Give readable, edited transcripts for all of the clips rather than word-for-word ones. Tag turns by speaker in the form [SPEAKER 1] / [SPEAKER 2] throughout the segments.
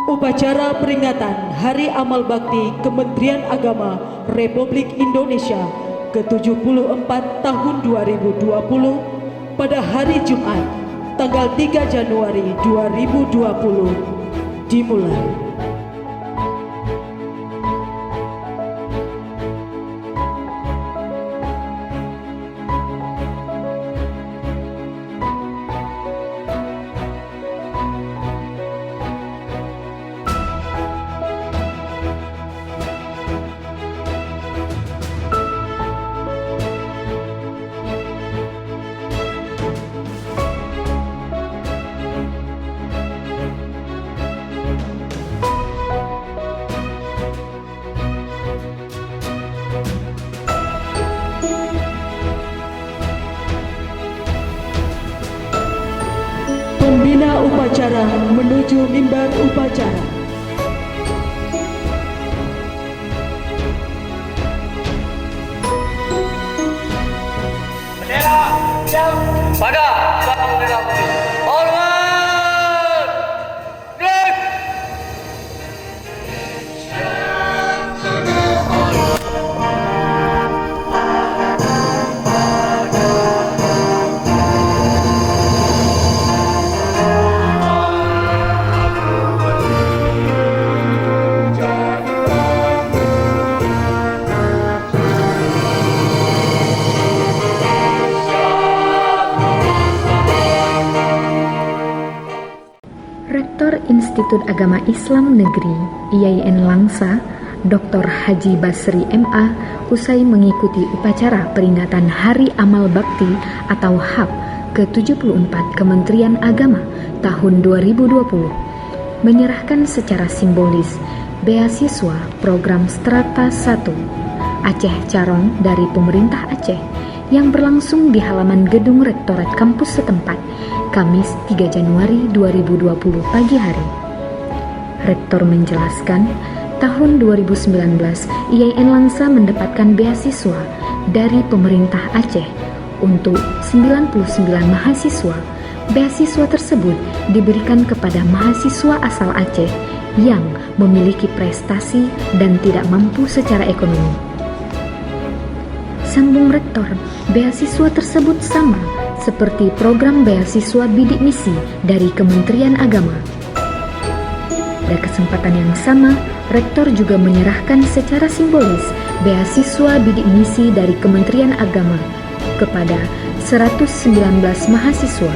[SPEAKER 1] Upacara peringatan Hari Amal Bakti Kementerian Agama Republik Indonesia ke-74 tahun 2020 pada hari Jumat, tanggal 3 Januari 2020 dimulai. Pembina upacara menuju mimbar upacara.
[SPEAKER 2] Bendera siap pada bendera putih. Hormat. Break.
[SPEAKER 3] Rektor Institut Agama Islam Negeri IAIN Langsa, Dr. Haji Basri MA, usai mengikuti upacara peringatan Hari Amal Bakti atau HAB ke-74 Kementerian Agama tahun 2020, menyerahkan secara simbolis beasiswa program Strata 1 Aceh Carong dari pemerintah Aceh yang berlangsung di halaman gedung Rektorat kampus setempat Kamis 3 Januari 2020 pagi hari. Rektor menjelaskan, tahun 2019 IAIN Langsa mendapatkan beasiswa dari pemerintah Aceh untuk 99 mahasiswa. Beasiswa tersebut diberikan kepada mahasiswa asal Aceh yang memiliki prestasi dan tidak mampu secara ekonomi. Sambung Rektor, beasiswa tersebut sama seperti program beasiswa bidik misi dari Kementerian Agama. Pada kesempatan yang sama, Rektor juga menyerahkan secara simbolis beasiswa bidik misi dari Kementerian Agama kepada 119 mahasiswa.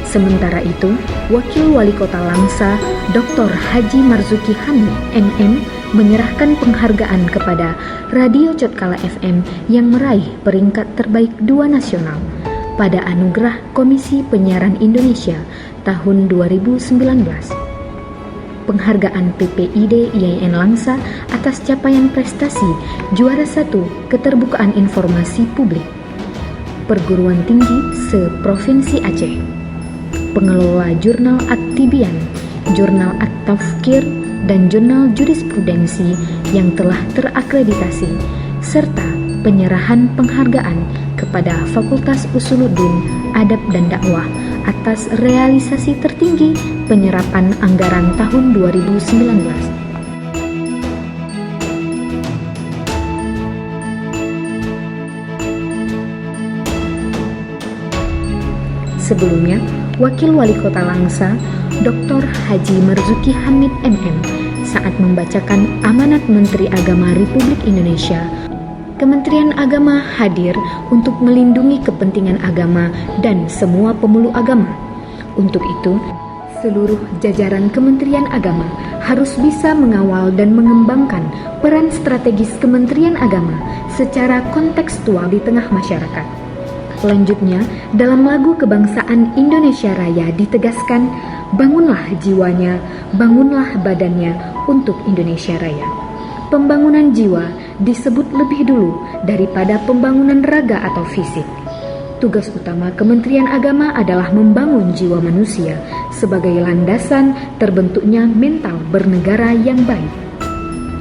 [SPEAKER 3] Sementara itu, Wakil Wali Kota Langsa, Dr. Haji Marzuki Hamid, MM, menyerahkan penghargaan kepada Radio Cotkala FM yang meraih peringkat terbaik 2 nasional pada Anugerah Komisi Penyiaran Indonesia tahun 2019. Penghargaan PPID IAIN Langsa atas capaian prestasi juara 1 keterbukaan informasi publik perguruan tinggi se-Provinsi Aceh. Pengelola Jurnal Aktibian, Jurnal At-Tafkir, dan Jurnal Jurisprudensi yang telah terakreditasi, serta penyerahan penghargaan kepada Fakultas Usuluddin, Adab dan Dakwah atas realisasi tertinggi penyerapan anggaran tahun 2019. Sebelumnya, Wakil Wali Kota Langsa, Dr. Haji Marzuki Hamid MM, saat membacakan amanat Menteri Agama Republik Indonesia, Kementerian Agama hadir untuk melindungi kepentingan agama dan semua pemeluk agama. Untuk itu, seluruh jajaran Kementerian Agama harus bisa mengawal dan mengembangkan peran strategis Kementerian Agama secara kontekstual di tengah masyarakat. Selanjutnya, dalam lagu kebangsaan Indonesia Raya ditegaskan, bangunlah jiwanya, bangunlah badannya untuk Indonesia Raya. Pembangunan jiwa disebut lebih dulu daripada pembangunan raga atau fisik. Tugas utama Kementerian Agama adalah membangun jiwa manusia sebagai landasan terbentuknya mental bernegara yang baik.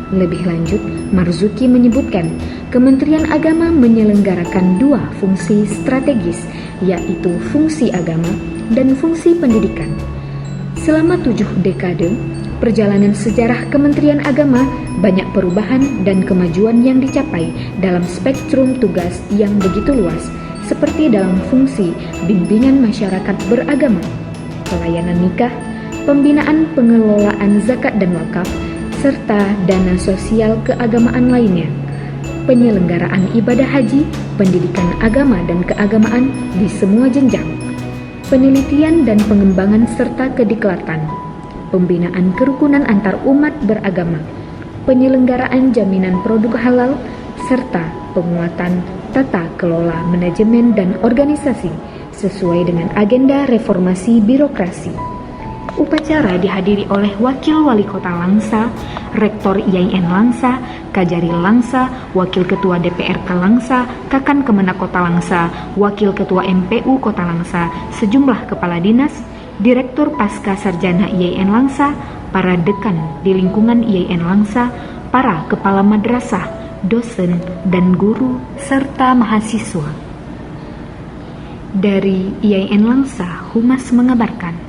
[SPEAKER 3] Lebih lanjut, Marzuki menyebutkan Kementerian Agama menyelenggarakan 2 fungsi strategis, yaitu fungsi agama dan fungsi pendidikan. Selama 7 dekade, perjalanan sejarah Kementerian Agama banyak perubahan dan kemajuan yang dicapai dalam spektrum tugas yang begitu luas, seperti dalam fungsi bimbingan masyarakat beragama, pelayanan nikah, pembinaan pengelolaan zakat dan wakaf, serta dana sosial keagamaan lainnya, penyelenggaraan ibadah haji, pendidikan agama dan keagamaan di semua jenjang, penelitian dan pengembangan serta kediklatan, pembinaan kerukunan antar umat beragama, penyelenggaraan jaminan produk halal, serta penguatan tata kelola manajemen dan organisasi sesuai dengan agenda reformasi birokrasi. Upacara dihadiri oleh Wakil Wali Kota Langsa, Rektor IAIN Langsa, Kajari Langsa, Wakil Ketua DPRK Langsa, Kakan Kemenak Kota Langsa, Wakil Ketua MPU Kota Langsa, sejumlah kepala dinas, Direktur Pasca Sarjana IAIN Langsa, para dekan di lingkungan IAIN Langsa, para kepala madrasah, dosen, dan guru, serta mahasiswa. Dari IAIN Langsa, Humas mengabarkan,